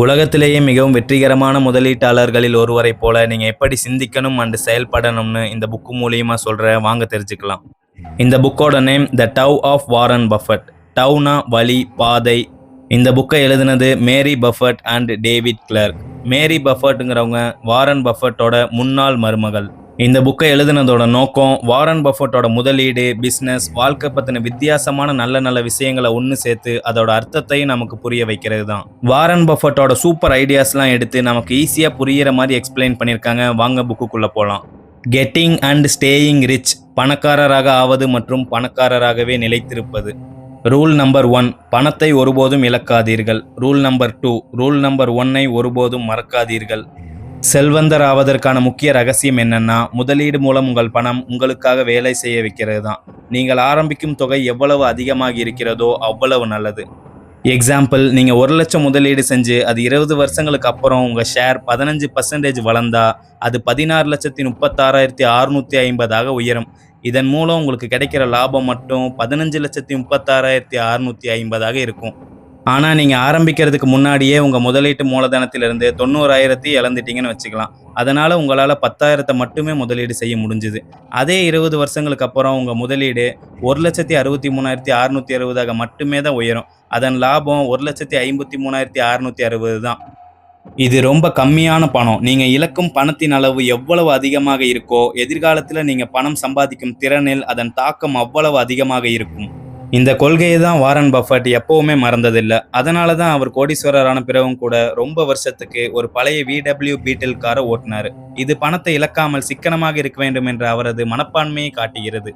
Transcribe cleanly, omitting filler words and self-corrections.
உலகத்திலேயே மிகவும் வெற்றிகரமான முதலீட்டாளர்களில் ஒருவரைப் போல நீங்க எப்படி சிந்திக்கணும் அண்ட் செயல்படணும்னு இந்த புக்கு மூலியமா சொல்றேன், வாங்க தெரிஞ்சுக்கலாம். இந்த புக்கோட name the Tao of Warren Buffett. டவ்னா வழி, பாதை. இந்த புக்கை எழுதினது Mary Buffett and David Clark. மேரி பஃபட்டுங்கிறவங்க வாரன் பஃபட்டோட முன்னாள் மருமகள். இந்த புக்கை எழுதினதோட நோக்கம் வாரன் பஃபட்டோட முதலீடு, பிஸ்னஸ், வாழ்க்கை பற்றின வித்தியாசமான நல்ல நல்ல விஷயங்களை ஒன்று சேர்த்து அதோட அர்த்தத்தையும் நமக்கு புரிய வைக்கிறது தான். வாரன் பஃபட்டோட சூப்பர் ஐடியாஸ்லாம் எடுத்து நமக்கு ஈஸியாக புரியிற மாதிரி எக்ஸ்பிளைன் பண்ணியிருக்காங்க. வாங்க புக்குக்குள்ளே போகலாம். Getting and staying rich. பணக்காரராக ஆவது மற்றும் பணக்காரராகவே நிலைத்திருப்பது. ரூல் நம்பர் 1, பணத்தை ஒருபோதும் இழக்காதீர்கள். ரூல் நம்பர் 2, ரூல் நம்பர் 1ஐ ஒருபோதும் மறக்காதீர்கள். செல்வந்தர் ஆவதற்கான முக்கிய ரகசியம் என்னன்னா, முதலீடு மூலம் உங்கள் பணம் உங்களுக்காக வேலை செய்ய வைக்கிறது தான். நீங்கள் ஆரம்பிக்கும் தொகை எவ்வளவு அதிகமாக இருக்கிறதோ அவ்வளவு நல்லது. எக்ஸாம்பிள், நீங்கள் 1 லட்சம் முதலீடு செஞ்சு அது 20 வருஷங்களுக்கு அப்புறம் உங்கள் ஷேர் 15% வளர்ந்தா அது 16,36,650 உயரும். இதன் மூலம் உங்களுக்கு கிடைக்கிற லாபம் மட்டும் 15,36,650 இருக்கும். ஆனால் நீங்கள் ஆரம்பிக்கிறதுக்கு முன்னாடியே உங்கள் முதலீட்டு மூலதனத்திலிருந்து 90,000 இழந்துட்டீங்கன்னு வச்சுக்கலாம். அதனால் உங்களால் 10,000 மட்டுமே முதலீடு செய்ய முடிஞ்சுது. அதே 20 வருஷங்களுக்கு அப்புறம் உங்கள் முதலீடு 1,63,660 மட்டுமே தான் உயரும். அதன் லாபம் 1,53,660 தான். இது ரொம்ப கம்மியான பணம். நீங்கள் இழக்கும் பணத்தின் அளவு எவ்வளவு அதிகமாக இருக்கோ, எதிர்காலத்தில் நீங்கள் பணம் சம்பாதிக்கும் திறனில் அதன் தாக்கம் அவ்வளவு அதிகமாக இருக்கும். இந்த கொள்கையை தான் வாரன் பஃபட் எப்பவுமே மறந்ததில்லை. அதனால தான் அவர் கோடீஸ்வரரான பிறகும் கூட ரொம்ப வருஷத்துக்கு ஒரு பழைய VW பீட்டில் காரை ஓட்டினார். இது பணத்தை இழக்காமல் சிக்கனமாக இருக்க வேண்டும் என்ற அவரது மனப்பான்மையை காட்டுகிறது.